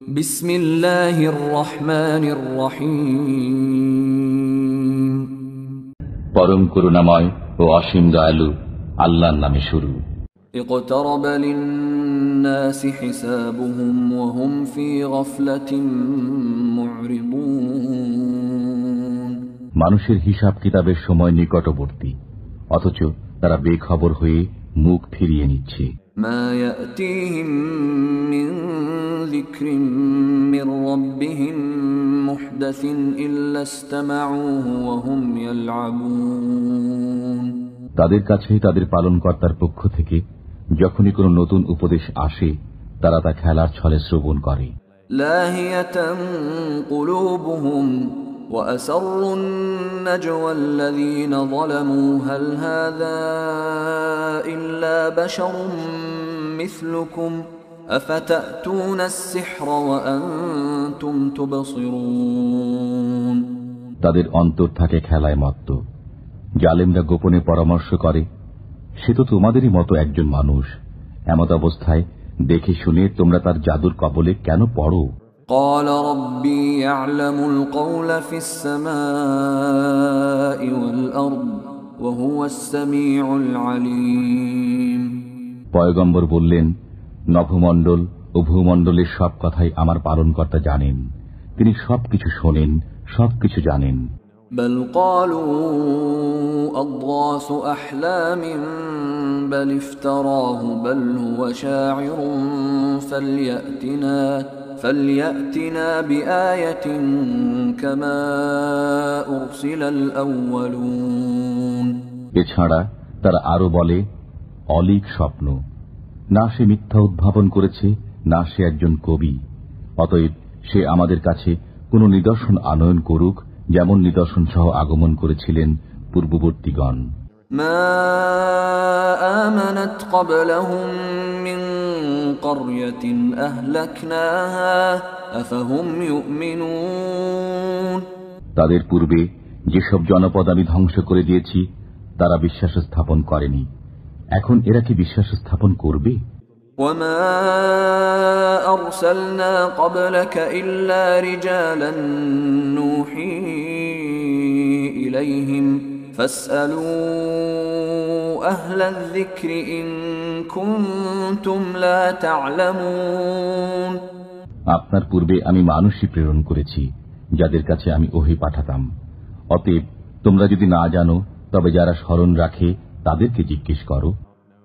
বিসমিল্লাহির রহমানির রহিম। পরম করুণাময় ও অসীম দয়ালু আল্লাহর নামে শুরু। ইকতারাবা লিন-নাসি হিসাবুহুম ওয়া হুম ফি গাফলাতিন মু'রিদুন। মানুষের হিসাব কিতাবের সময় নিকটবর্তী, অথচ তারা বেখবর হয়ে মুখ ফিরিয়ে নিচ্ছে। মা ইয়াতিহিম মিন যিকরিন মির রাব্বিহিম মুহদাসিন ইল্লা ইসতামাউহু ওয়া হুম ইয়ালআবুন। তাদের কাছে তাদের পালনকর্তার পক্ষ থেকে যখনই কোনো নতুন উপদেশ আসে, তারা তা খেলার ছলে শ্রবণ করে। লাহিয়াতান কুলুবুহুম ওয়া আসরুন নাজওয়া আল্লাযীনা যালামু হাল হাযা ইল্লা বাশারুম মিসলুকুম আফাতাতুনা আস-সিহরা ওয়া আনতুম তুবসিরুন। তাদের অন্তর থাকে খেলায় মত্ত। জালেমরা গোপনে পরামর্শ করে, সে তো তোমাদেরই মতো একজন মানুষ। এমত অবস্থায় দেখে শুনে তোমরা তার জাদুর কবলে কেন পড়ো? قال ربي يعلم القول في السماء والأرض وهو السميع العليم। পয়গম্বর বললেন, নভমণ্ডল ও ভূমণ্ডলের সব কথাই আমার পালনকর্তা জানেন, তিনি সবকিছু শোনেন, সবকিছু জানেন। بل قالوا أضغاث أحلام بل افتراه بل هو شاعر فليأتنا بآية كما أرسل الأولون। এছাড়া তারা আরো বলে, অলীক স্বপ্ন, না সে মিথ্যা উদ্ভাবন করেছে, না সে একজন কবি। অতএব সে আমাদের কাছে কোন নিদর্শন আনয়ন করুক, যেমন নিদর্শন সহ আগমন করেছিলেন পূর্ববর্তীগণ। মা আমানাত ক্বাবলাহুম মিন ক্বরয়াতিন আহলাকনাহা আফাহুম ইউমিনুন। তাদের পূর্বে যেসব জনপদ আমি ধ্বংস করে দিয়েছি, তারা বিশ্বাস স্থাপন করেনি, এখন এরা কি বিশ্বাস স্থাপন করবে? وما أرسلنا قبلك إلا رجالا نوحي إليهم فاسألوا أهل الذكر إن كنتم لا تعلمون। আপনার পূর্বে আমি মানুষই প্রেরণ করেছি, যাদের কাছে আমি ওহী পাঠাতাম। অতএব তোমরা যদি না জানো, তবে যারা স্মরণ রাখে তাদেরকে জিজ্ঞেস করো।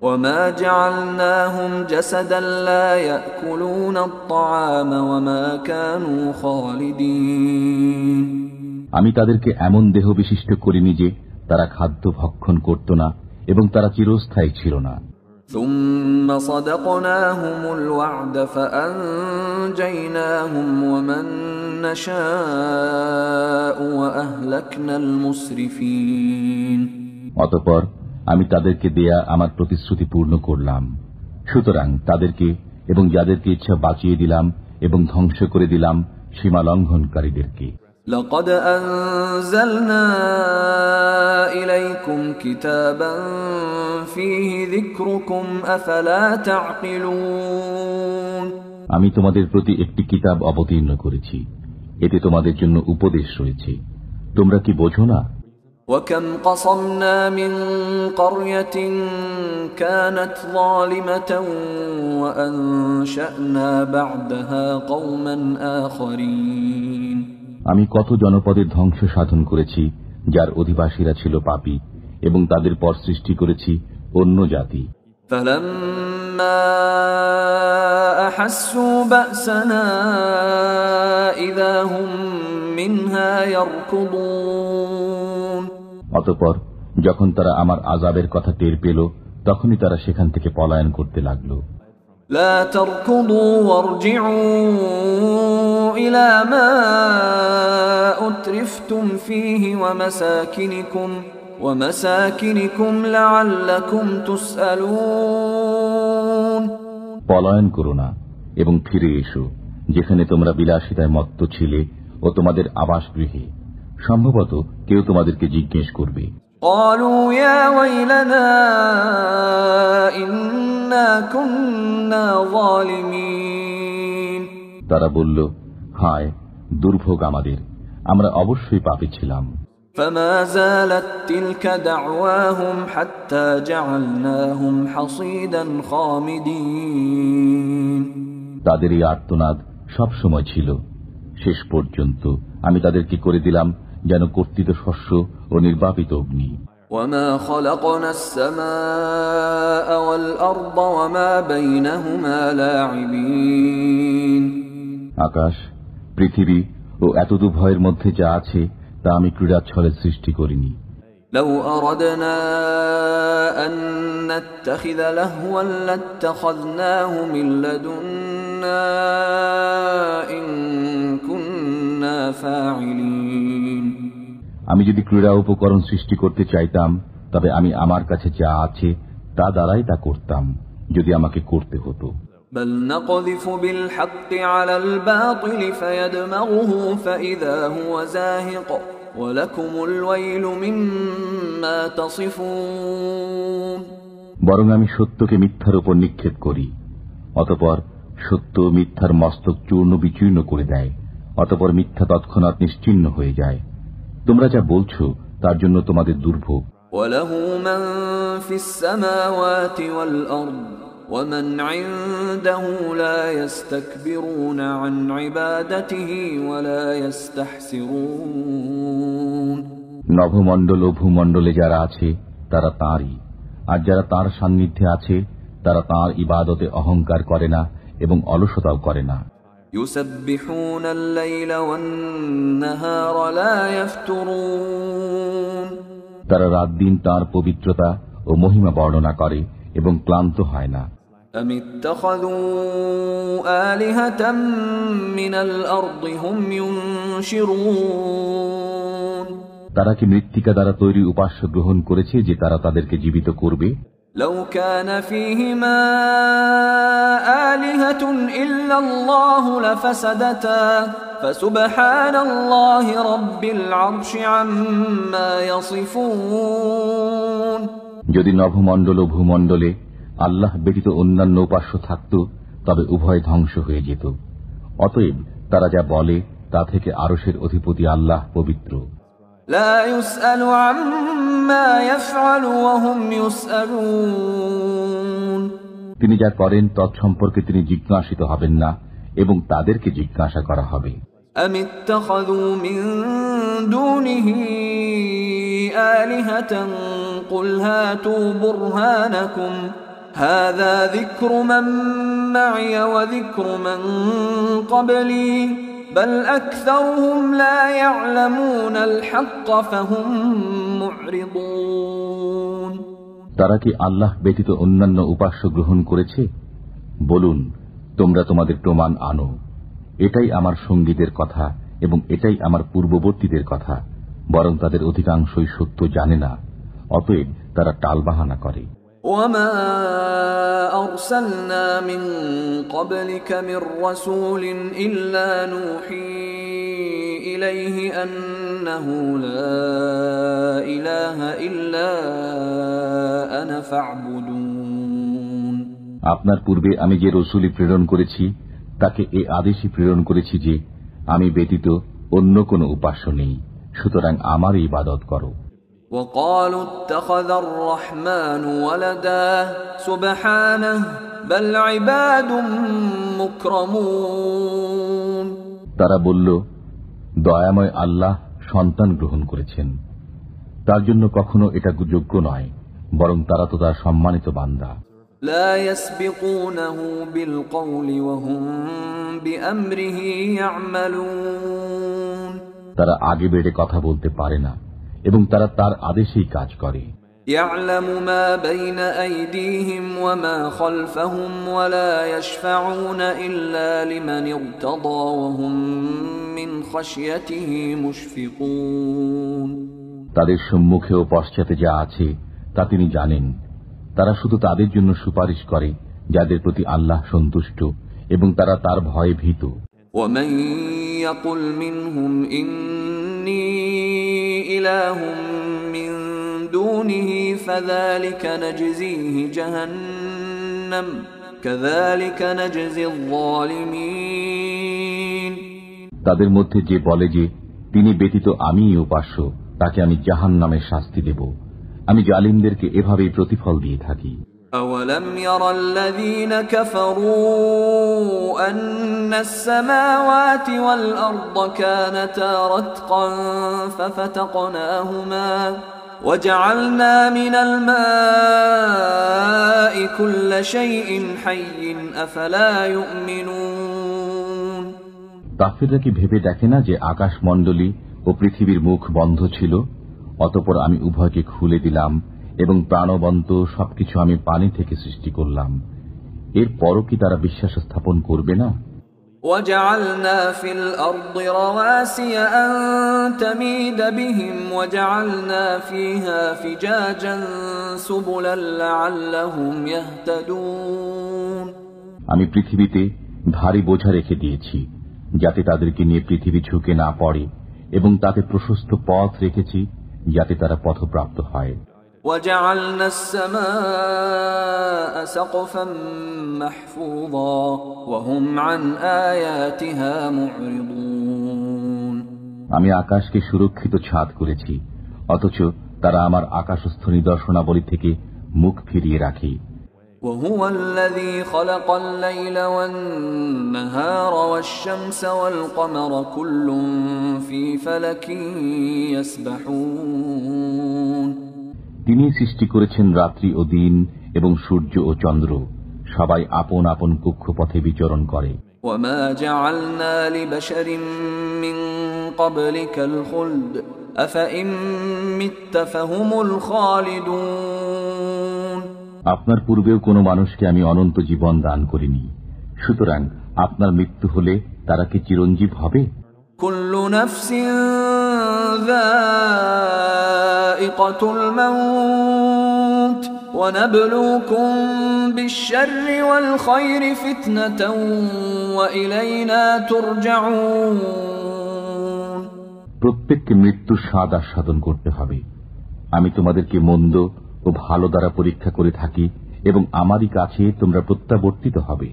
وما جعلناهم جسدا لا يأكلون الطعام وما كانوا خالدين। আমি তাদেরকে এমন দেহ বিশিষ্ট করিনি যে তারা খাদ্য ভক্ষণ করত না এবং তারা চিরস্থায়ী ছিল না। ثم صدقناهم الوعد فأنجيناهم ومن نشاء وأهلكنا المسرفين। অতঃপর আমি তাদেরকে দেয়া আমার প্রতিশ্রুতি পূর্ণ করলাম, সুতরাং তাদেরকে এবং যাদেরকে ইচ্ছা বাঁচিয়ে দিলাম এবং ধ্বংস করে দিলাম সীমা লঙ্ঘনকারীদেরকে। لقد أنزلنا إليكم كتابا فيه ذكركم أفلا تعقلون। আমি তোমাদের প্রতি একটি কিতাব অবতীর্ণ করেছি, এতে তোমাদের জন্য উপদেশ রয়েছে, তোমরা কি বোঝো না? وكم قصمنا من قرية كانت ظالمة وأنشأنا بعدها قوما آخرين। আমি কত জনপদের ধ্বংস সাধন করেছি, যার অধিবাসীরা ছিল পাপী, এবং তাদের পর সৃষ্টি করেছি অন্য জাতি। فلما أحسوا بأسنا إذا هم منها يركضون। অতঃপর যখন তারা আমার আযাবের কথা টের পেল, তখনই তারা সেখান থেকে পলায়ন করতে লাগল। لا تركضوا وارجعوا إلى ما أترفتم فيه ومساكنكم لعلكم تسألون। পলায়ন করো না এবং ফিরে এসো, যেখানে তোমরা বিলাসিতায় মত্ত ছিলে, ও তোমাদের আবাসগৃহে, সম্ভবত কেউ তোমাদেরকে জিজ্ঞেস করবে। قالوا يا ويلنا إنا كنا ظالمين। তারা বলল, হায় দুর্ভোগ আমাদের, আমরা অবশ্যই পাপী ছিলাম। فما زالت تلك دعواهم حتى جعلناهم حصيدا خامدين তাদের এই আর্তনাদ সব সময় ছিল, শেষ পর্যন্ত আমি তাদেরকে করে দিলাম যেন কর্তিত শস্য ও নির্বাপিত অগ্নি। وما خلقنا السماء والأرض وما بينهما لاعبين আকাশ, পৃথিবী ও এতদুভয়ের মধ্যে যা আছে তা আমি ক্রীড়াচ্ছলে সৃষ্টি করিনি। لو أردنا أن نتخذ لهوا لاتخذناه من لدنا إن كنا فاعلين আমি যদি ক্রীড়া উপকরণ সৃষ্টি করতে চাইতাম তবে আমি আমার কাছে যা আছে তা দ্বারাই তা করতাম, যদি আমাকে করতে হতো। بل نقذف بالحق على الباطل فيدمغه فإذا هو زاهق ولكم الويل مما تصفون বরং আমি সত্যকে মিথ্যার উপর নিক্ষেপ করি, অতঃপর সত্য মিথ্যার মস্তক চূর্ণ বিচূর্ণ করে দেয়, অতঃপর মিথ্যা তৎক্ষণাৎ নিশ্চিহ্ন হয়ে যায়। তোমরা যা বলছো তার জন্য তোমাদের দুর্ভোগ। وله من في السماوات والأرض ومن عنده لا يستكبرون عن عبادته ولا يستحسرون নভমণ্ডল ও ভূমণ্ডলে যারা আছে তারা তাঁরই, আর যারা তাঁর সান্নিধ্যে আছে তারা তাঁর ইবাদতে অহংকার করে না এবং অলসতাও করে না। يسبحون الليل والنهار لا يفترون তারা রাত দিন তাঁর পবিত্রতা ও মহিমা বর্ণনা করে এবং ক্লান্ত হয় না। أم اتخذوا آلهة من الأرض هم ينشرون তারা কি মৃত্তিকা দ্বারা তৈরি উপাস্য গ্রহণ করেছে যে তারা তাদেরকে জীবিত করবে? لو كان فيهما آلهة إلا الله لفسدتا فسبحان الله رب العرش عما يصفون যদি নভমণ্ডল ও ভূমণ্ডলে আল্লাহ ব্যতীত অন্যান্য উপাস্য থাকত তবে উভয় ধ্বংস হয়ে যেত। অতএব তারা যা বলে তা থেকে আরশের অধিপতি আল্লাহ পবিত্র। لا يسأل عما يفعل وهم يسألون তিনি যা করেন তৎসম্পর্কে তিনি জিজ্ঞাসিত হবেন না এবং তাদেরকে জিজ্ঞাসা করা হবে। أم اتخذوا من دونه آلهة قل هاتوا برهانكم هذا ذكر من معي وذكر من قبلي بل أكثرهم لا يعلمون الحق فهم معرضون তারা কি আল্লাহ ব্যতীত অন্যান্য উপাস্য গ্রহণ করেছে? বলুন, তোমরা তোমাদের প্রমাণ আনো। এটাই আমার সঙ্গীদের কথা এবং এটাই আমার পূর্ববর্তীদের কথা, বরং তাদের অধিকাংশই সত্য জানে না, অতএব তারা টালবাহানা করে। وما أرسلنا من قبلك من رسول إلا نوحي إليه أنه لا إله إلا أنا فاعبدون আপনার পূর্বে আমি যে রসূল প্রেরণ করেছি তাকে এই আদেশই প্রেরণ করেছি যে আমি ব্যতীত অন্য কোনো উপাস্য নেই, সুতরাং আমার ইবাদত করো। وقالوا اتخذ الرحمن ولدا سبحانه بل عباد مكرمون তারা বলল, দয়াময় আল্লাহ সন্তান গ্রহণ করেছেন, তার জন্য কখনো এটা যোগ্য নয়, বরং তারা তো তার সম্মানিত বান্দা। لا يسبقونه بالقول وهم بأمره يعملون তারা আগে বেড়ে কথা বলতে পারে না এবং তারা তার আদেশেই কাজ করে। يعلم ما بين أيديهم وما خلفهم ولا يشفعون إلا لمن ارتضى وهم من خشيته مشفقون তাদের সম্মুখে ও পশ্চাতে যা আছে তা তিনি জানেন। তারা শুধু তাদের জন্য সুপারিশ করে যাদের প্রতি আল্লাহ সন্তুষ্ট এবং তারা তার ভয়ে ভীত। ومن يقل منهم إني إله من دونه فذلك نجزيه جهنم كذلك نجزي الظالمين তাদের মধ্যে যে বলে যে তিনি ব্যতীত আমিই উপাস্য, তাকে আমি জাহান্নামের শাস্তি দেব। আমি জালিমদেরকে এভাবেই প্রতিফল দিয়ে থাকি। أولم ير الذين كفروا أن السماوات والأرض كانتا رتقا ففتقناهما وجعلنا من الماء كل شيء حي أفلا يؤمنون কাফিররা কি ভেবে দেখে না যে আকাশমণ্ডলী ও পৃথিবীর মুখ বন্ধ ছিল, অতঃপর আমি উভয়কে খুলে দিলাম এবং প্রাণবন্ত সবকিছু আমি পানি থেকে সৃষ্টি করলাম। এর পরও কি তারা বিশ্বাস স্থাপন করবে না? وجعلنا في الأرض رواسي أن تميد بهم وجعلنا فيها فجاجا سبلا لعلهم يهتدون আমি পৃথিবীতে ভারী বোঝা রেখে দিয়েছি যাতে তাদেরকে নিয়ে পৃথিবী ঝুঁকে না পড়ে, এবং তাতে প্রশস্ত পথ রেখেছি যাতে তারা পথপ্রাপ্ত হয়। وجعلنا السماء سقفا محفوظا وهم عن آياتها معرضون আমি আকাশকে সুরক্ষিত ছাদ করেছি, অথচ তারা আমার আকাশস্থ নিদর্শনাবলী থেকে মুখ ফিরিয়ে রাখে। وهو الذي خلق الليل والنهار والشمس والقمر كل في فلك يسبحون তিনি সৃষ্টি করেছেন রাত্রি ও দিন এবং সূর্য ও চন্দ্র, সবাই আপন আপন কক্ষপথে বিচরণ করে। وما جعلنا لبشر من قبلك الخلد أفإن مت فهم الخالدون আপনার পূর্বেও কোনো মানুষকে আমি অনন্ত জীবন দান করিনি, সুতরাং আপনার মৃত্যু হলে তারা কি চিরঞ্জীব হবে? كل نفس ذائقة الموت ونبلوكم بالشر والخير فتنة وإلينا ترجعون প্রত্যেককে মৃত্যুর স্বাদ আস্বাদন করতে হবে। আমি তোমাদেরকে মন্দ ও ভালো দ্বারা পরীক্ষা করে থাকি এবং আমারই কাছে তোমরা প্রত্যাবর্তিত হবে।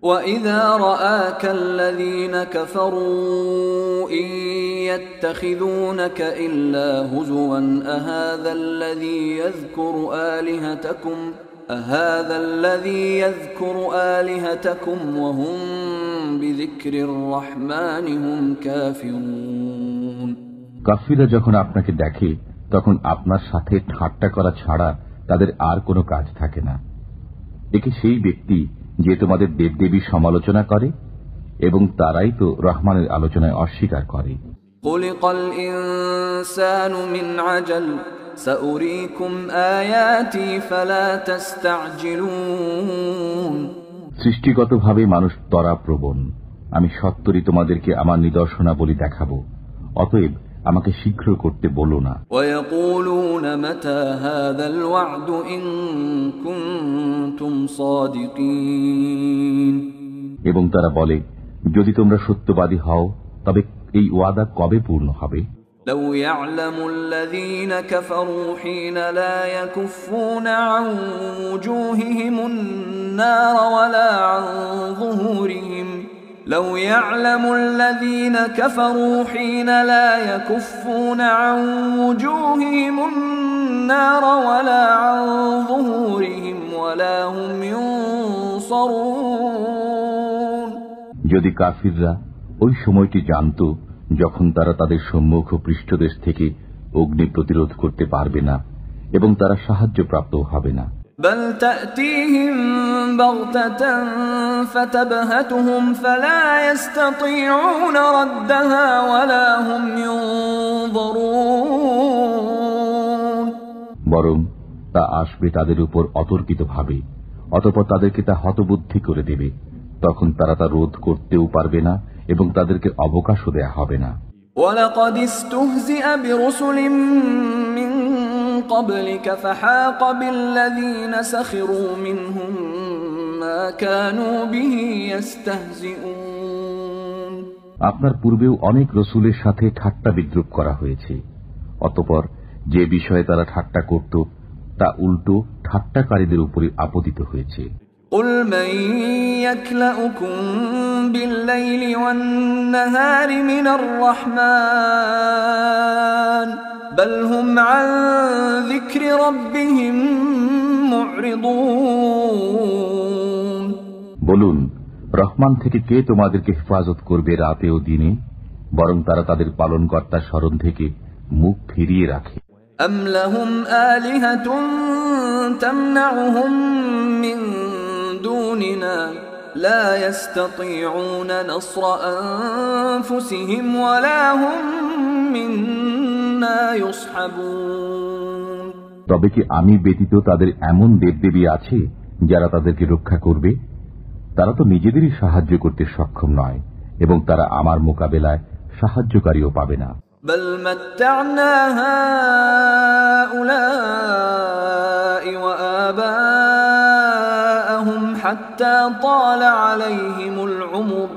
وَإِذَا رَآكَ الَّذِينَ كَفَرُوا إِن يَتَّخِذُونَكَ إِلَّا هُزُوًا أَهَذَا الَّذِي يَذْكُرُ آلِهَتَكُمْ وَهُمْ بِذِكْرِ الرَّحْمَنِ هُمْ كَافِرُونَ কাফিররা যখন আপনাকে দেখে তখন আপনার সাথে ঠাট্টা করা ছাড়া তাদের আর কোনো কাজ থাকে না। একে সেই ব্যক্তি যে তোমাদের দেবদেবীর সমালোচনা করে, এবং তারাই তো রহমানের আলোচনায় অস্বীকার করে। خُلِقَ الْإِنسَانُ مِنْ عَجَلٍ سَأُرِيكُمْ آيَاتِي فَلَا تَسْتَعْجِلُونَ সৃষ্টিগতভাবে মানুষ ত্বরাপ্রবণ, আমি সত্তরই তোমাদেরকে আমার নিদর্শনাবলী দেখাবো, অতএব আমাকে শীঘ্র করতে বলো না। وَيَقُولُونَ مَتَى هَذَا الْوَعْدُ إِن كُنتُمْ صَادِقِينَ এবং তারা বলে, যদি তোমরা সত্যবাদী হও তবে এই ওয়াদা কবে পূর্ণ হবে? لو يعلم الذين كفروا حين لا يكفون عن وجوههم النار ولا عن ظهورهم لو يعلم الذين كفروا حين لا يكفون عن وجوههم النار ولا عن ظهورهم ولا هم ينصرون যদি কাফিররা ওই সময়টি জানত যখন তারা তাদের সম্মুখ ও পৃষ্ঠদেশ থেকে অগ্নি প্রতিরোধ করতে পারবে না এবং তারা সাহায্যপ্রাপ্ত হবে না। بل تأتيهم بغتة فتبهتهم فلا يستطيعون ردها ولا هم ينظرون বরং তা আসবে তাদের উপর অতর্কিতভাবে, অতঃপর তাদেরকে তা হতবুদ্ধি করে দেবে, তখন তারা তা রোধ করতেও পারবে না এবং তাদেরকে অবকাশও দেয়া হবে না। وَلَقَدِ اسْتُهْزِئَ بِرُسُلٍ مِّن قَبْلِكَ فَحَاقَ بِالَّذِينَ سَخِرُوا مِنْهُم مَّا كَانُوا بِهِ يَسْتَهْزِئُونَ আপনার পূর্বেও অনেক রসুলের সাথে ঠাট্টা বিদ্রূপ করা হয়েছে, অতঃপর যে বিষয়ে তারা ঠাট্টা করত তা উল্টো ঠাট্টাকারীদের উপরে আপতিত হয়েছে। قل من يكلؤكم بالليل والنهار من الرحمن بل هم عن ذكر ربهم معرضون। বলুন, রহমান থেকে কে তোমাদেরকে হেফাজত করবে রাতে ও দিনে? বরং তারা তাদের পালনকর্তার স্মরণ থেকে মুখ ফিরিয়ে রাখে। أم لهم آلهة تمنعهم من دوننا لا يستطيعون نصر أنفسهم ولا هم منا يصحبون। তবে কি আমি ব্যতীত তাদের এমন দেবদেবী আছে যারা তাদেরকে রক্ষা করবে? তারা তো নিজেদেরই সাহায্য করতে সক্ষম নয় এবং তারা আমার মোকাবেলায় সাহায্যকারীও পাবে না। بل متعنا هؤلاء وآباءهم حتى طال عليهم العمر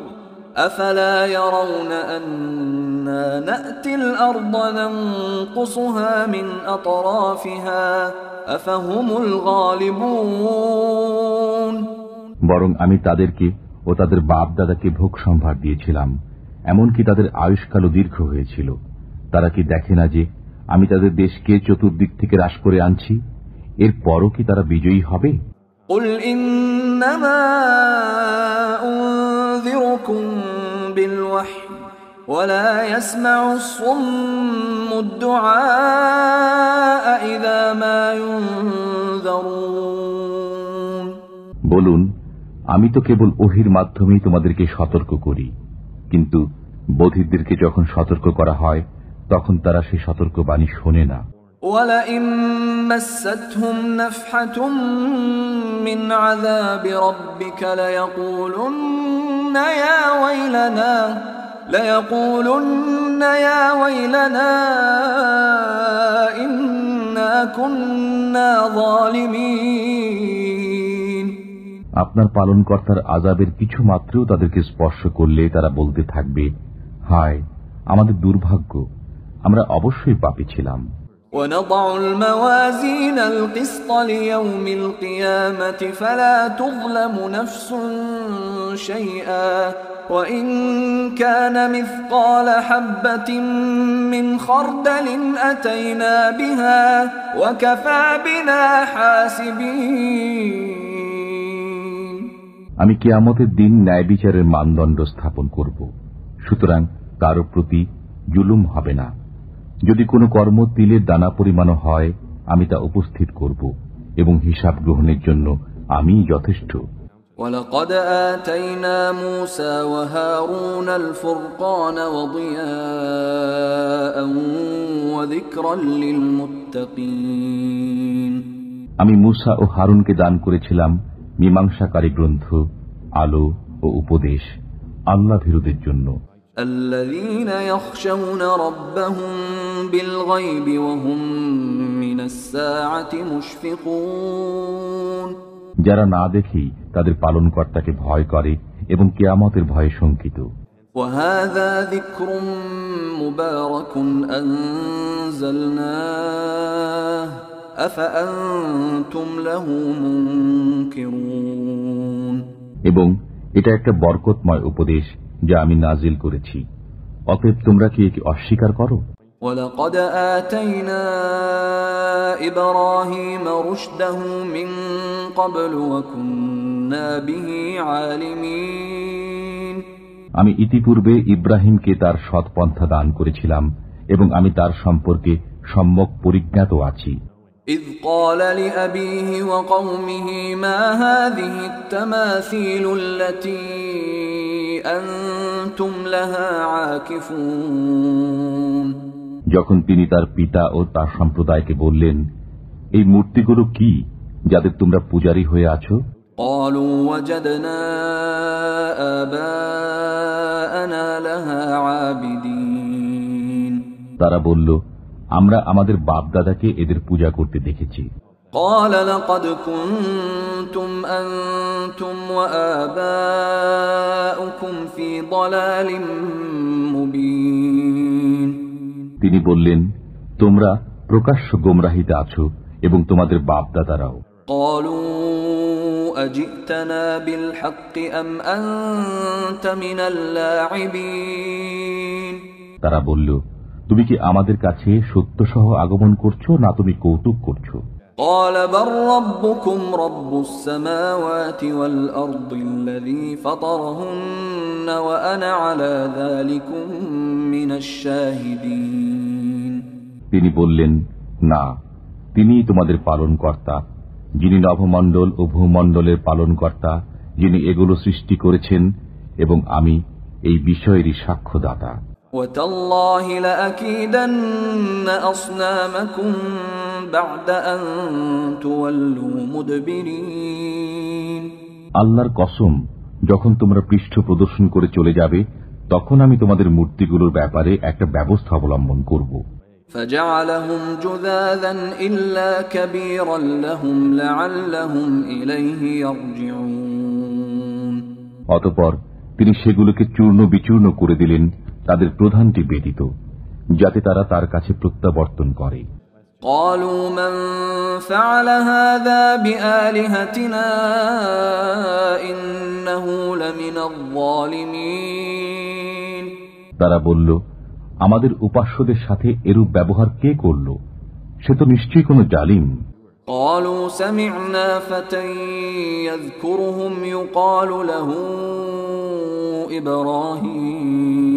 أفلا يرون أنا نأتي الأرض ننقصها من أطرافها أفهم الغالبون। বরং আমি তাদেরকে ও তাদের বাপ দাদাকে ভোগ সম্ভার দিয়েছিলাম, এমনকি তাদের আয়ুষ্কালও দীর্ঘ হয়েছিল। তারা কি দেখে না যে আমি তাদের দেশকে চতুর্দিক থেকে হ্রাস করে আনছি? এর পরও কি তারা বিজয়ী হবে? قل إنما أنذركم بالوحي ولا يسمع الصم الدعاء إذا ما ينذرون। বলুন, আমি তো কেবল ওহির মাধ্যমেই তোমাদেরকে সতর্ক করি, কিন্তু বধিরদেরকে যখন সতর্ক করা হয় তখন তারা সেই সতর্কবাণী শোনে না। وَلَئِن مَّسَّتْهُمْ نَفْحَةٌ مِّنْ عَذَابِ رَبِّكَ لَيَقُولُنَّ يَا وَيْلَنَا إِنَّا كُنَّا ظَالِمِينَ। আপনার পালনকর্তার আযাবের কিছু মাত্রেও তাদেরকে স্পর্শ করলে তারা বলতে থাকবে, হায় আমাদের দুর্ভাগ্য, আমরা অবশ্যই পাপী ছিলাম। وَنَضَعُ الْمَوَازِينَ الْقِسْطَ لِيَوْمِ الْقِيَامَةِ فَلَا تُظْلَمُ نَفْسٌ شَيْئًا وَإِنْ كَانَ مِثْقَالَ حَبَّةٍ مِّنْ خَرْدَلٍ أَتَيْنَا بِهَا وَكَفَى بِنَا حَاسِبِينَ। আমি কিয়ামতের দিন ন্যায় বিচারের মানদণ্ড স্থাপন করব, সুতরাং কারো প্রতি জুলুম হবে না। যদি কোনো কর্ম তিলের দানা পরিমাণও হয়, আমি তা উপস্থিত করব এবং হিসাব গ্রহণের জন্য আমি যথেষ্ট। وَلَقَدْ آتَيْنَا مُوسَى وَهَارُونَ الْفُرْقَانَ وَضِيَاءً وَذِكْرًا لِّلْمُتَّقِينَ। আমি মূসা ও হারুনকে দান করেছিলাম মীমাংসাকারী গ্রন্থ, আলো ও উপদেশ আল্লাহ ভীরুদের জন্য। الذين يخشون ربهم بالغيب وهم من الساعة مشفقون। যারা না দেখেই তাদের পালনকর্তাকে ভয় করে এবং কিয়ামতের ভয়ে শঙ্কিত। وهذا ذكر مبارك أنزلناه أفأنتم له منكرون। এবং এটা একটা বরকতময় উপদেশ যা আমি নাজিল করেছি, অতএব তোমরা কি একে অস্বীকার করো? وَلَقَدْ آتَيْنَا إِبْرَاهِيمَ رُشْدَهُ مِنْ قَبْلُ وَكُنَّا بِهِ عَالِمِينَ। আমি ইতিপূর্বে ইব্রাহিমকে তার সৎপন্থা দান করেছিলাম এবং আমি তার সম্পর্কে সম্যক পরিজ্ঞাত আছি। إذ قال لأبيه وقومه ما هذه التماثيل التي أنتم لها عاكفون। যখন তিনি তার পিতা ও তার সম্প্রদায়কে বললেন, এই মূর্তিগুলো কি যাদের তোমরা পূজারী হয়ে আছো? قالوا وجدنا آباءنا لها عابدين। তারা বলল, আমরা আমাদের বাপ দাদাকে এদের পূজা করতে দেখেছি। قال لقد كنتم أنتم وآباؤكم في ضلال مبين। তিনি বললেন, তোমরা প্রকাশ্য গোমরাহিতে আছো এবং তোমাদের বাপ দাদারাও। قالوا أجئتنا بالحق أم أنت من اللاعبين তারা বলল, তুমি কি আমাদের কাছে সত্য সহ আগমন করছো না তুমি কৌতুক করছো? قال بل ربكم رب السماوات والأرض الذي فطرهن وأنا على ذلكم من الشاهدين। তিনি বললেন, না, তিনি তোমাদের পালনকর্তা, যিনি নভমণ্ডল ও ভূমণ্ডলের পালনকর্তা, যিনি এগুলো সৃষ্টি করেছেন, এবং আমি এই বিষয়েরই সাক্ষ্যদাতা। وتالله لأكيدن أصنامكم بعد أن تولوا مدبرين। আল্লাহর কসম, যখন তোমরা পৃষ্ঠ প্রদর্শন করে চলে যাবে তখন আমি তোমাদের মূর্তিগুলোর ব্যাপারে একটা ব্যবস্থা অবলম্বন করব। فجعلهم جذاذا إلا كبيرا لهم لعلهم إليه يرجعون। অতঃপর তিনি সেগুলোকে চূর্ণ বিচূর্ণ করে দিলেন, তাদের প্রধানটি ব্যতীত, যাতে তারা তার কাছে প্রত্যাবর্তন করে। قالوا من فعل هذا بآلهتنا إنه لمن الظالمين। তারা বলল, আমাদের উপাস্যদের সাথে এরূপ ব্যবহার কে করল? সে তো নিশ্চয়ই কোনো জালিম। قالوا سمعنا فتى يذكرهم يقال له إبراهيم।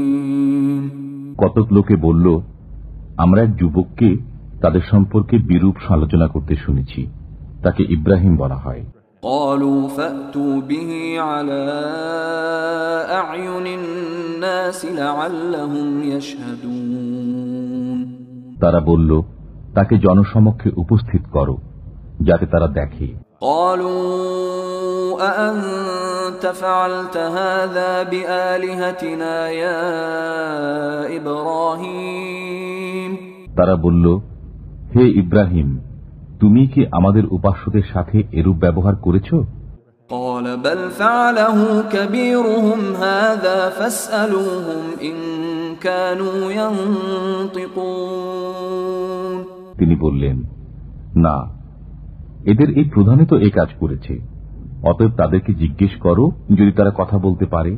কতক লোকে বলল, আমরা এক যুবককে তাদের সম্পর্কে বিরূপ সমালোচনা করতে শুনেছি, তাকে ইব্রাহিম বলা হয়। قالوا فأتوا به على أعين الناس لعلهم يشهدون। তারা বলল, তাকে জনসমক্ষে উপস্থিত করো, যাতে তারা দেখে। قالوا أأنت فعلت هذا بآلهتنا يا إبراهيم। তারা বলল, হে ইব্রাহিম, তুমি কি আমাদের উপাস্যদের সাথে এরূপ ব্যবহার করেছ? قال بل فعله كبيرهم هذا فاسألوهم إن كانوا ينطقون। তিনি বললেন, না, এদের এই প্রধানে তো এই কাজ করেছে, অতএব তাদেরকে জিজ্ঞেস করো যদি তারা কথা বলতে পারে।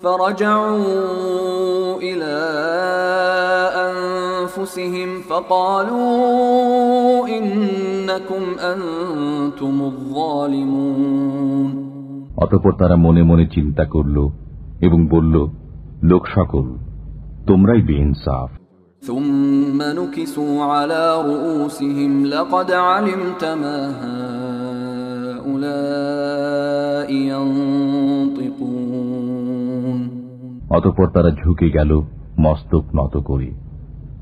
فرجعوا إلى أنفسهم فقالوا إنكم أنتم الظالمون। অতঃপর তারা মনে মনে চিন্তা করল এবং বলল, লোক সকল, তোমরাই বেইনসাফ। ثم نكسوا على رؤوسهم لقد علمت ما هؤلاء ينطقون। অতঃপর তারা ঝুঁকে গেল মস্তক নত করে,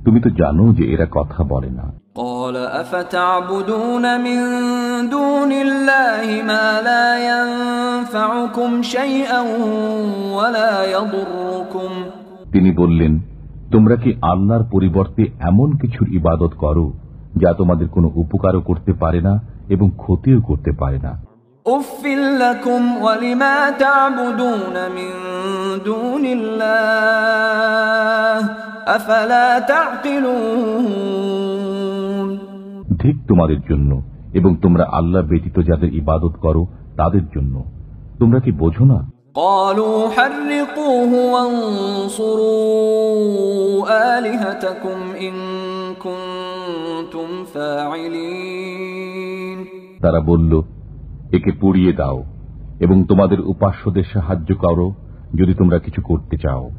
তুমি তো জানো যে এরা কথা বলে না। قال أفتعبدون من دون الله ما لا ينفعكم شيئا ولا يضركم। তিনি বললেন, তোমরা কি আল্লাহর পরিবর্তে এমন কিছুর ইবাদত করো যা তোমাদের কোনো উপকারও করতে পারে না এবং ক্ষতিও করতে পারে না। أُفٍّ لكم ولما تعبدون من دون الله أفلا تعقلون। ঠিক তোমাদের জন্য এবং তোমরা আল্লাহ ব্যতীত যাদের ইবাদত করো তাদের জন্য, তোমরা কি বোঝো না? قالوا حرقوه وانصروا آلهتكم إن كنتم فاعلين। তারা বলল, একে পুড়িয়ে দাও এবং তোমাদের উপাস্যদের সাহায্য করো যদি তোমরা কিছু করতে চাও।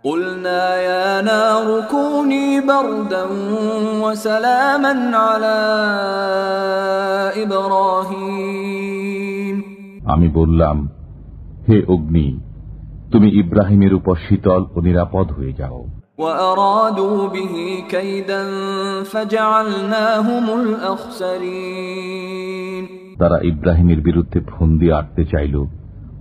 قلنا يا نار كوني بردا وسلاما على إبراهيم। আমি বললাম, হে অগ্নি, তুমি ইব্রাহিমের উপর শীতল ও নিরাপদ হয়ে যাও। وأرادوا به كيدا فجعلناهم الأخسرين। তারা ইব্রাহিমের বিরুদ্ধে ফন্দি আটতে চাইল,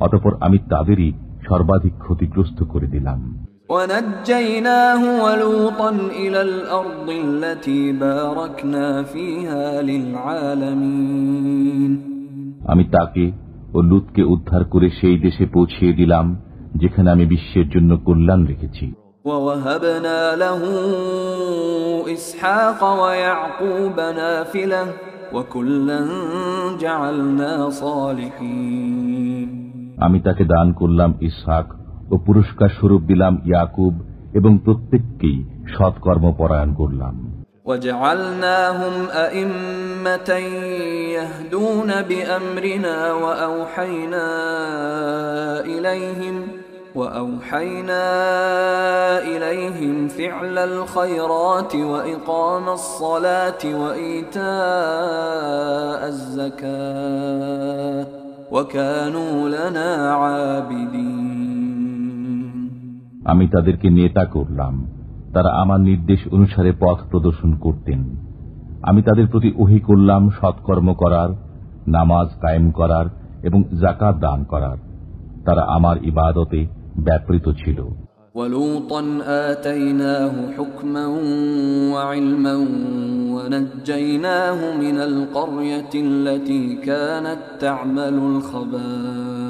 অতঃপর আমি তাদেরই সর্বাধিক ক্ষতিগ্রস্ত করে দিলাম। ونجيناه ولوطا إلى الأرض التي باركنا فيها للعالمين। আমি তাকে ও লুতকে উদ্ধার করে সেই দেশে পৌঁছিয়ে দিলাম যেখানে আমি বিশ্বের জন্য কল্যাণ রেখেছি। ووهبنا له إسحاق ويعقوب نافلة وكلا جعلنا صالحين আমি তাকে দান করলাম ইসহাক ও পুরস্কার স্বরূপ দিলাম ইয়াকুব এবং প্রত্যেককেই সৎকর্ম পরায়ণ করলাম। وجعلناهم أئمة يهدون بأمرنا وأوحينا إليهم فعل الخيرات وإقام الصلاة وإيتاء الزكاة وكانوا لنا عابدين আমি তাদেরকে নেতা করলাম, তারা আমার নির্দেশ অনুসারে পথ প্রদর্শন করতেন। আমি তাদের প্রতি ওহী করলাম সৎকর্ম করার, নামাজ কায়েম করার এবং যাকাত দান করার। তারা আমার ইবাদতে ব্যাপৃত ছিল। وَلُوطًا آتَيْنَاهُ حُكْمًا وَعِلْمًا وَنَجَّيْنَاهُ مِنَ الْقَرْيَةِ الَّتِي كَانَتْ تَعْمَلُ الْخَبَائِثَ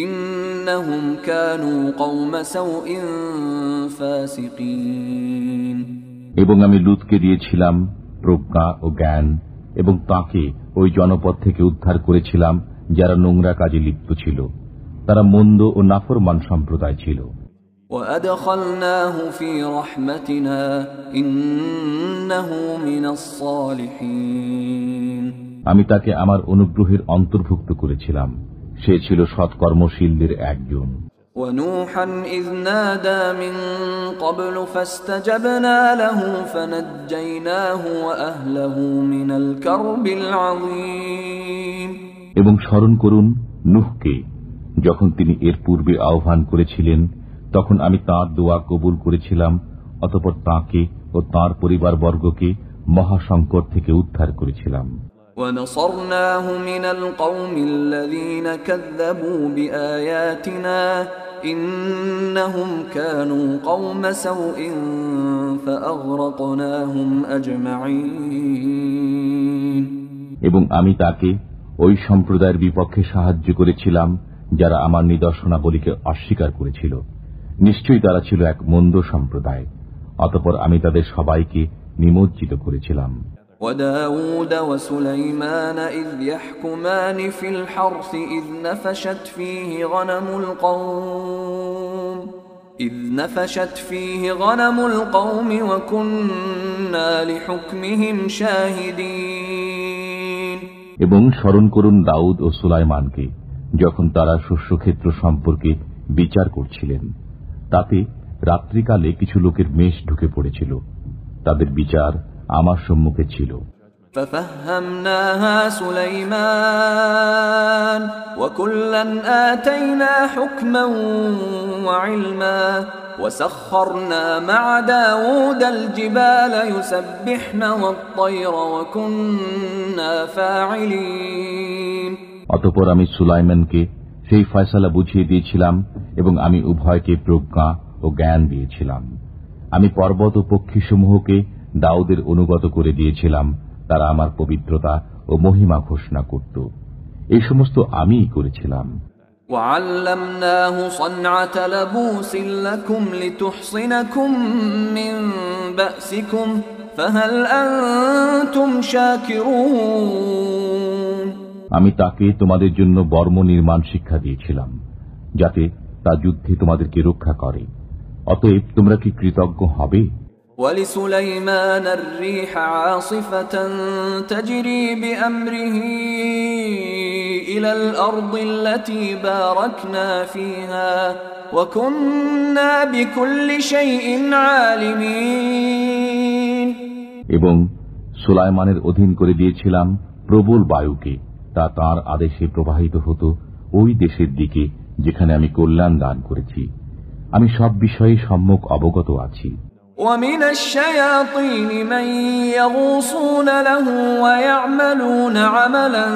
إِنَّهُمْ كَانُوا قَوْمَ سَوْءٍ فَاسِقِينَ এবং আমি লূতকে দিয়েছিলাম প্রজ্ঞা ও জ্ঞান এবং তাকে ওই জনপদ থেকে উদ্ধার করেছিলাম যারা নোংরা কাজে লিপ্ত ছিল। তারা মন্দ ও নাফরমান সম্প্রদায় ছিল। وَأَدْخَلْنَاهُ فِي رَحْمَتِنَا إِنَّهُ مِنَ الصَّالِحِينَ আমি তাকে আমার অনুগ্রহের অন্তর্ভুক্ত করেছিলাম, সে ছিল সৎকর্মশীলদের একজন। وَنُوحًا إِذْ نَادَى مِن قَبْلُ فَاسْتَجَبْنَا لَهُ فَنَجَّيْنَاهُ وَأَهْلَهُ مِنَ الْكَرْبِ الْعَظِيمِ এবং স্মরণ করুন নূহকে, যখন তিনি এর পূর্বে আহ্বান করেছিলেন, তখন আমি তাঁর দোয়া কবুল করেছিলাম, অতঃপর তাঁকে ও তাঁর পরিবারবর্গকে মহাসংকট থেকে উদ্ধার করেছিলাম। وَنَصَرْنَاهُ مِنَ الْقَوْمِ الَّذِينَ كَذَّبُوا بِآيَاتِنَا إِنَّهُمْ كَانُوا قَوْمَ سَوْءٍ فَأَغْرَقْنَاهُمْ أَجْمَعِينَ এবং আমি তাকে ওই সম্প্রদায়ের বিপক্ষে সাহায্য করেছিলাম যারা আমার নিদর্শনাবলীকে অস্বীকার করেছিল। নিশ্চয়ই তারা ছিল এক মন্দ সম্প্রদায়, অতঃপর আমি তাদের সবাইকে নিমজ্জিত করেছিলাম। وَدَاوُودَ وَسُلَيْمَانَ إِذْ يَحْكُمَانِ فِي الْحَرْثِ إِذْ نَفَشَتْ فِيهِ غَنَمُ الْقَوْمِ وَكُنَّا لِحُكْمِهِمْ شَاهِدِينَ এবং স্মরণ করুন দাউদ ও সুলাইমানকে, যখন তারা শস্যক্ষেত্র সম্পর্কে বিচার করছিলেন। তাতে রাত্রিকালে কিছু লোকের মেষ ঢুকে পড়েছিল, তাদের বিচার আমার সম্মুখে ছিল। فَفَهَّمْنَاهَا سُلَيْمَانَ وَكُلًّا آتَيْنَا حُكْمًا وَعِلْمًا وَسَخَّرْنَا مَعَ دَاوُودَ الْجِبَالَ يُسَبِّحْنَ وَالطَّيْرَ وَكُنَّا فَاعِلِينَ অতঃপর আমি সুলাইমানকে সেই ফয়সালা বুঝিয়ে দিয়েছিলাম এবং আমি উভয়কে প্রজ্ঞা ও জ্ঞান দিয়েছিলাম। আমি পর্বত ও পক্ষীসমূহকে দাউদের অনুগত করে দিয়েছিলাম, তারা আমার পবিত্রতা ও মহিমা ঘোষণা করত। এই সমস্ত আমিই করেছিলাম। وَعَلَّمْنَاهُ صَنْعَةَ لَبُوسٍ لَكُمْ لِتُحْصِنَكُمْ مِنْ بَأْسِكُمْ فَهَلْ أَنْتُمْ شَاكِرُونَ আমি তাকে তোমাদের জন্য বর্ম নির্মাণ শিক্ষা দিয়েছিলাম, যাতে তা যুদ্ধে তোমাদেরকে রক্ষা করে। অতএব তোমরা কি কৃতজ্ঞ হবে? وَلِسُلَيْمَانَ الرِّيحَ عَاصِفَةً تَجْرِي بِأَمْرِهِ إِلَى الْأَرْضِ الَّتِي بَارَكْنَا فِيهَا وَكُنَّا بِكُلِّ شَيْءٍ عَالِمِينَ এবং সুলাইমানের অধীন করে দিয়েছিলাম প্রবল বায়ুকে, তা তাঁর আদেশে প্রবাহিত হতো ওই দেশের দিকে যেখানে আমি কল্যাণ দান করেছি। আমি সব বিষয়ে সম্যক অবগত আছি। وَمِنَ الشَّيَاطِينِ مَن يَغُوصُونَ لَهُ وَيَعْمَلُونَ عَمَلًا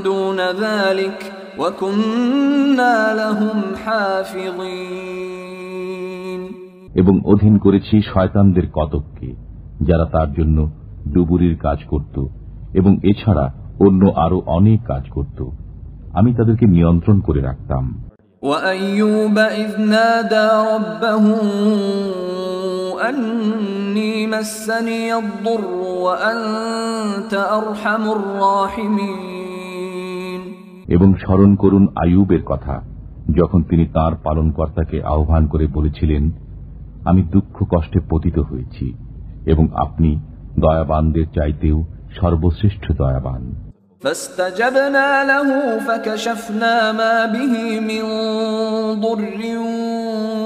دُونَ ذَلِكَ وَكُنَّا لَهُمْ حَافِظِينَ এবং অধীন করেছি শয়তানদের কতককে, যারা তার জন্য ডুবুরির কাজ করত এবং এছাড়া অন্য আরো অনেক কাজ করত। আমি তাদেরকে নিয়ন্ত্রণ করে রাখতাম। وَأَيُّوبَ إِذْ نَادَى رَبَّهُ أني مسني الضر وأنت أرحم الراحمين এবং স্মরণ করুন আইয়ুবের কথা, যখন তিনি তার পালনকর্তাকে আহ্বান করে বলেছিলেন, আমি দুঃখ কষ্টে পতিত হয়েছি এবং আপনি দয়াবানদের চাইতেও সর্বশ্রেষ্ঠ দয়াবান। فاستجبنا له فكشفنا ما به من ضر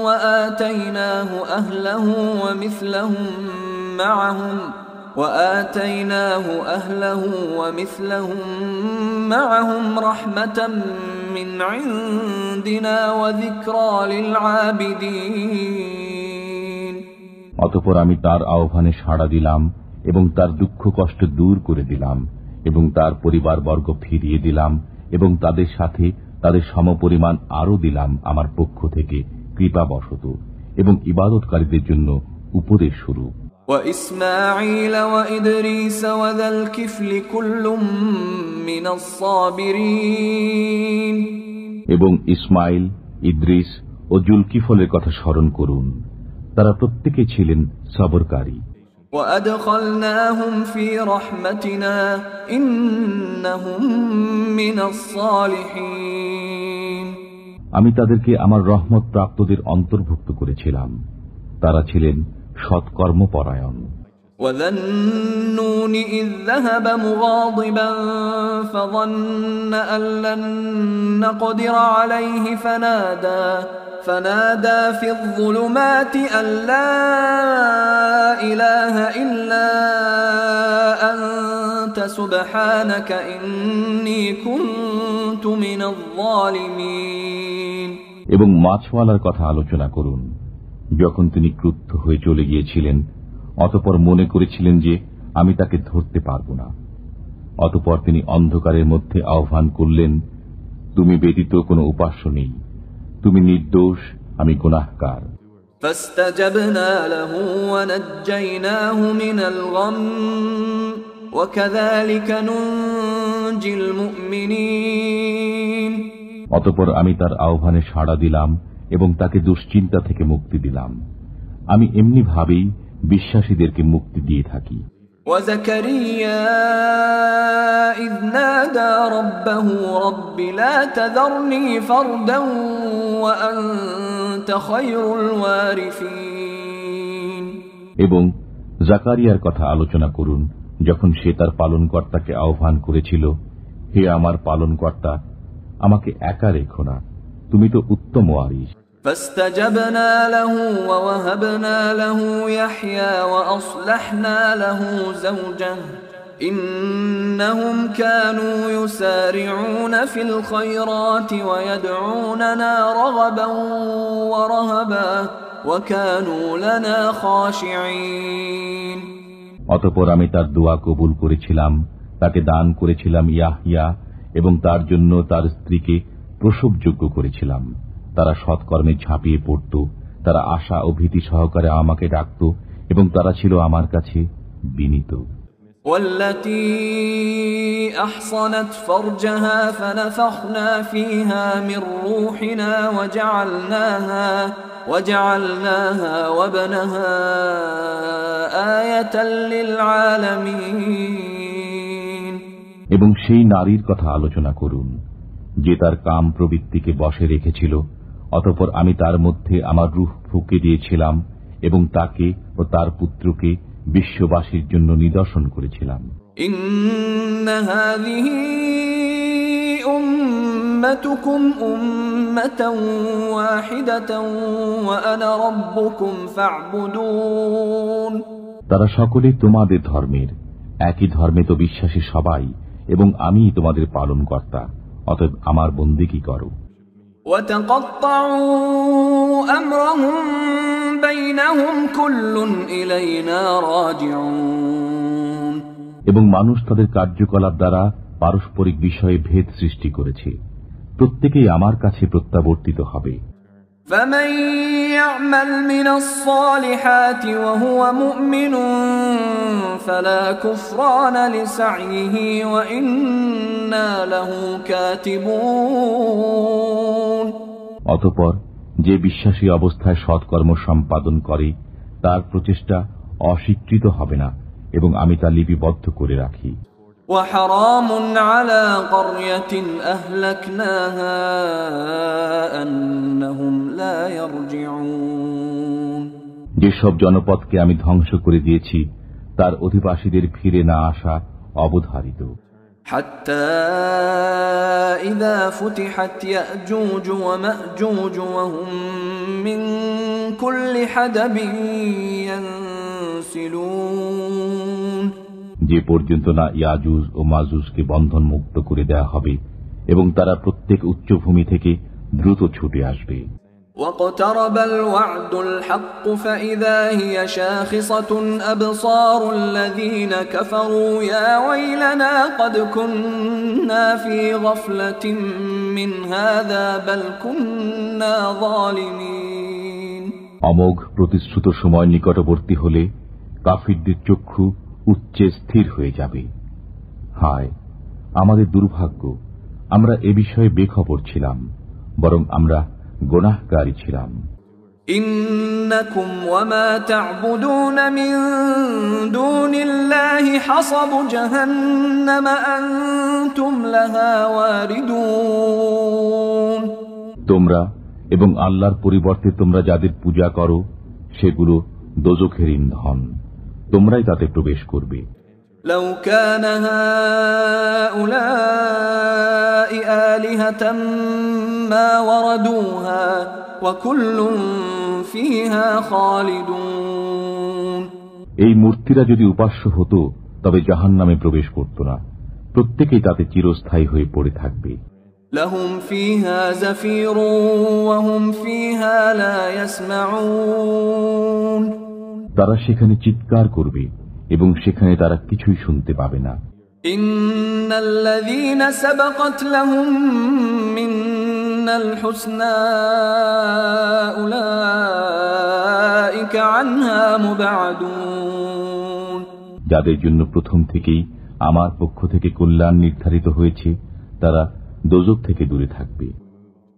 وآتيناه أهله ومثلهم معهم رحمة من عندنا وذكرى للعابدين। অতঃপর আমি তার আহ্বানে সাড়া দিলাম এবং তার দুঃখ কষ্ট দূর করে দিলাম এবং তার পরিবারবর্গ ফিরিয়ে দিলাম এবং তাদের সাথে তাদের সমপরিমাণ আরো দিলাম আমার পক্ষ থেকে কৃপাবশত এবং ইবাদতকারীদের জন্য উপদেশ স্বরূপ। وإسماعيل وإدريس وذا الكفل كل من الصابرين এবং ইসমাইল, ইদ্রিস ও জুলকিফলের কথা স্মরণ করুন, তারা প্রত্যেকে ছিলেন সবরকারী। وأدخلناهم في رحمتنا إنهم من الصالحين আমি তাদেরকে আমার রহমত প্রাপ্তদের অন্তর্ভুক্ত করেছিলাম, তারা ছিলেন সৎকর্মপরায়ণ। وذا النون إذ ذهب مغاضبا فظن أن لن نقدر عليه فنادى في الظلمات أن لا إله إلا أنت سبحانك إني كنت من الظالمين এবং মাছওয়ালার কথা আলোচনা করুন, যখন তিনি ক্রুদ্ধ হয়ে চলে গিয়েছিলেন, অতঃপর মনে করেছিলেন যে আমি তাকে ধরতে পারব না। অতঃপর তিনি অন্ধকারের মধ্যে আহ্বান করলেন, তুমি ব্যতীত কোনো উপাস্য নেই, তুমি নির্দোষ, আমি গুনাহগার। فاستجبنا له ونجيناه من الغم وكذلك ننجي المؤمنين অতঃপর আমি তার আহ্বানে সাড়া দিলাম এবং তাকে দুশ্চিন্তা থেকে মুক্তি দিলাম। আমি এমনি ভাবেই বিশ্বাসীদেরকে মুক্তি দিয়ে থাকি। وزكريا إذ نادى ربه رب لا تذرني فردا وأنت خير الوارثين এবং জাকারিয়ার কথা আলোচনা করুন, যখন সে তার পালনকর্তাকে আহ্বান করেছিল, হে আমার পালনকর্তা, আমাকে একা রেখো না, তুমি তো উত্তম ওয়ারিস। فاستجبنا له ووهبنا له يحيى وأصلحنا له زوجه إنهم كانوا يسارعون في الخيرات ويدعوننا رغبا ورهبا وكانوا لنا خاشعين অতঃপর আমি তার দোয়া কবুল করেছিলাম, তাকে দান করেছিলাম ইয়াহইয়া এবং তার জন্য তার স্ত্রীকে প্রসবযোগ্য করেছিলাম। তারা সৎকর্মে ঝাঁপিয়ে পড়ত, তারা আশা ও ভীতি সহকারে আমাকে ডাকত এবং তারা ছিল আমার কাছে বিনীত। والتي أحصنت فرجها فنفخنا فيها من روحنا وجعلناها وابنها آية للعالمين এবং সেই নারীর কথা আলোচনা করুন, যে তার কাম প্রবৃত্তিকে বশে রেখেছিল, অতঃপর আমি তার মধ্যে আমার রূহ ফুঁকে দিয়েছিলাম এবং তাকে ও তার পুত্রকে বিশ্ববাসীর জন্য নিদর্শন করেছিলাম। ইন্না হাযিহি উম্মাতুকুম উম্মাতান ওয়াহিদাতান ওয়া আনা রাব্বুকুম ফা'বুদুন তারা সকলে তোমাদের ধর্মের, একই ধর্মে তো বিশ্বাসী সবাই, এবং আমি তোমাদের পালনকর্তা, অতএব আমার বন্দেগী করো। وتقطعوا أمرهم بينهم كل إلينا راجعون এবং মানুষ তাদের কার্যকলাপ দ্বারা পারস্পরিক বিষয়ে ভেদ সৃষ্টি করেছে, প্রত্যেকেই আমার কাছে প্রত্যাবর্তিত হবে। فمن يعمل من الصالحات وهو مؤمن فلا كفران لسعيه وإنا له كاتبون অতঃপর যে বিশ্বাসী অবস্থায় সৎকর্ম সম্পাদন করে, তার প্রচেষ্টা অস্বীকৃত হবে না এবং আমি তা লিপিবদ্ধ করে রাখি। وحرام على قرية أهلكناها أنهم لا يرجعون যেসব জনপদকে আমি ধ্বংস করে দিয়েছি তার অধিবাসীদের ফিরে না আসা অবধারিত। حتى إذا فتحت يأجوج ومأجوج وهم من كل حدب ينسلون যে পর্যন্ত না ইয়াজুজ ও মাজুজকে বন্ধন মুক্ত করে দেয়া হবে এবং তারা প্রত্যেক উচ্চভূমি থেকে দ্রুত ছুটে আসবে। واقترب الوعد الحق فإذا هي شاخصة أبصار الذين كفروا يا ويلنا قد كنا في غفلة من هذا بل كنا ظالمين অমোঘ প্রতিশ্রুত সময় নিকটবর্তী হলে কাফিরদের চক্ষু উচ্চে স্থির হয়ে যাবে। হায় আমাদের দুর্ভাগ্য, আমরা এ বিষয়ে বেখবর ছিলাম, বরং আমরা গুনাহকারী ছিলাম। إنكم وما تعبدون من دون الله حصب جهنم أنتم لها واردون তোমরা এবং আল্লাহর পরিবর্তে তোমরা যাদের পূজা করো সেগুলো দোজখের ইন্ধন, তোমরাই তাতে প্রবেশ করবে। لو كان هؤلاء آلهة ما وردوها وكل فيها خالدون এই মূর্তিরা যদি উপাস্য হতো তবে জাহান্নামে প্রবেশ করত না, প্রত্যেকেই তাতে চিরস্থায়ী হয়ে পড়ে থাকবে। لهم فيها زفير وهم فيها لا يسمعون তারা সেখানে চিৎকার করবে এবং সেখানে তারা কিছুই শুনতে পাবে না। ইন্নাল্লাযীনা সাবাকাত লাহুম মিনাল হুসনা উলাইকা আনহা মুবআদুন যাদের জন্য প্রথম থেকেই আমার পক্ষ থেকে কল্যাণ নির্ধারিত হয়েছে তারা দোজখ থেকে দূরে থাকবে।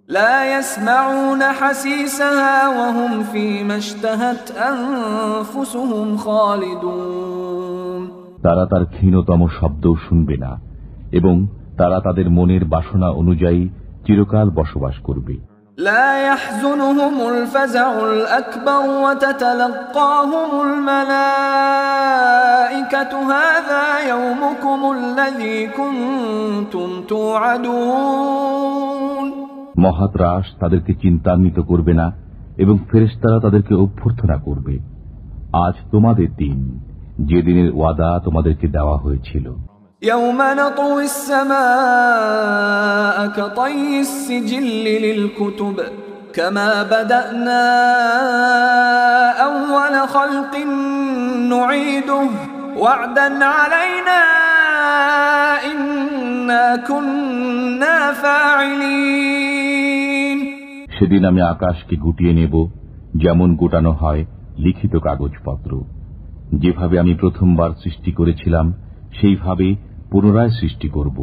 لا يسمعون حسيسها وهم فيما اشتهت أنفسهم خالدون তারা তার ক্ষীণতম শব্দও শুনবে না এবং তারা তাদের মনের বাসনা অনুযায়ী চিরকাল বসবাস করবে। لا يحزنهم الفزع الأكبر وتتلقاهم الملائكة هذا يومكم الذي كنتم توعدون মহাত্রাস তাদেরকে চিন্তান্বিত করবে না এবং ফেরেশতারা তাদেরকে অভ্যর্থনা করবে, আজ তোমাদের দিন, যে দিনের ওয়াদা তোমাদেরকে দেওয়া হয়েছিল। يوم نطوي السماء كطي السجل للكتب كما بدأنا أول خلق نعيده وعدا علينا إنا كنا فاعلين সেদিন আমি আকাশকে গুটিয়ে নেব যেমন গোটানো হয় লিখিত কাগজপত্র। যেভাবে আমি প্রথমবার সৃষ্টি করেছিলাম সেইভাবে পুনরায় সৃষ্টি করব।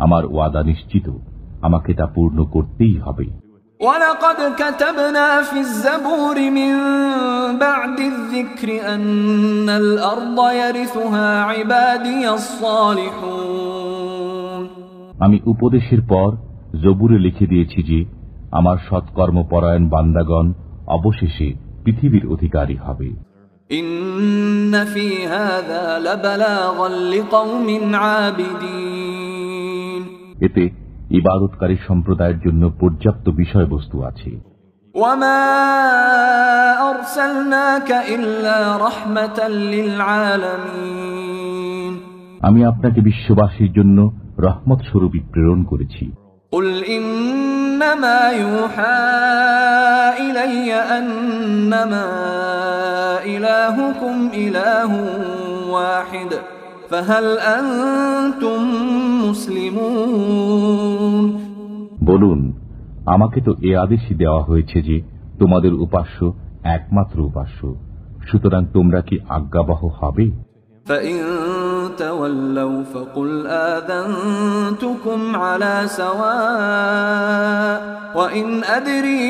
আমার ওয়াদা নিশ্চিত, আমাকে তা পূর্ণ করতেই হবে। وَلَقَدْ كَتَبْنَا فِي الزَّبُورِ مِن بَعْدِ الذِّكْرِ أَنَّ الْأَرْضَ يَرِثُهَا عِبَادِيَ الصَّالِحُونَ আমি উপদেশের পর জবুরে লিখে দিয়েছি যে আমার সৎকর্মপরায়ণ বান্দাগণ অবশেষে পৃথিবীর অধিকারী হবে। إِنَّ فِي هَذَا لَبَلَاغًا لِقَوْمٍ عَابِدِينَ এতে ইবাদতকারী সম্প্রদায়ের জন্য পর্যাপ্ত বিষয়বস্তু আছে। وَمَا أَرْسَلْنَاكَ إِلَّا رَحْمَةً لِلْعَالَمِينَ আমি আপনাকে বিশ্ববাসীর জন্য রহমত স্বরূপী প্রেরণ করেছি। قُلْ إِنَّمَا يُوحَى إِلَيَّ أَنَّمَا إِلَٰهُكُمْ إِلَٰهٌ وَاحِدٌ فَهَلْ أَنْتُمْ মুসলিমুন বলুন, আমাকে তো এ আদেশই দেওয়া হয়েছে যে তোমাদের উপাস্য একমাত্র উপাস্য, সুতরাং তোমরা কি আজ্ঞাবহ হবে? فَإِن تَوَلَّوْا فَقُلْ آذَنْتُكُمْ عَلَى سَوَاءٍ وَإِنْ أَدْرِي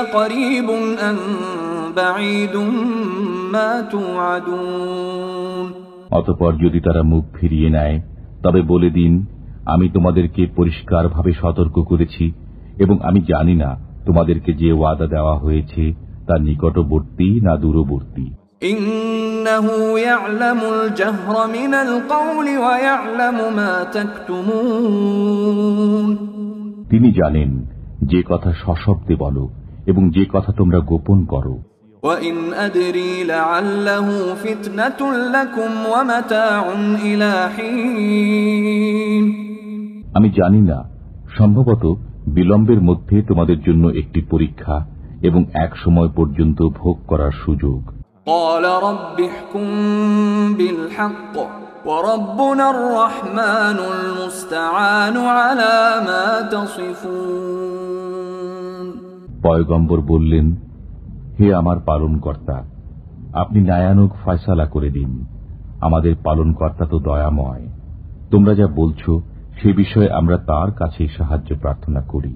أَقَرِيبٌ أَمْ بعيد ما توعدون অতঃপর যদি তারা মুখ ফিরিয়ে নেয় তবে বলে দিন, আমি তোমাদেরকে পরিষ্কারভাবে সতর্ক করেছি এবং আমি জানি না তোমাদেরকে যে ওয়াদা দেওয়া হয়েছে তা নিকটবর্তী না দূরবর্তী। ইন্নাহু ইয়ালামুল জাহরা মিনাল কওলি ওয়া ইয়ালামু মা তাকতুমুন, তিনি জানেন যে কথা সশব্দে বলো এবং যে কথা তোমরা গোপন করো। ওয়া ইন আদরি লাআল্লাহু ফিতনাতুল লাকুম ওয়া মাতাউন ইলা হিন, আমি জানি না, সম্ভবত বিলম্বের মধ্যে তোমাদের জন্য একটি পরীক্ষা এবং এক সময় পর্যন্ত ভোগ করার সুযোগ। قال رب احكم بالحق وربنا الرحمن المستعان على ما تصفون। পয়গম্বর বললেন, হে আমার পালনকর্তা, আপনি ন্যায়ানুগ ফয়সালা করে দিন। আমাদের পালনকর্তা তো দয়াময়। তোমরা যা বলছো সে বিষয়ে আমরা তার কাছে সাহায্য প্রার্থনা করি।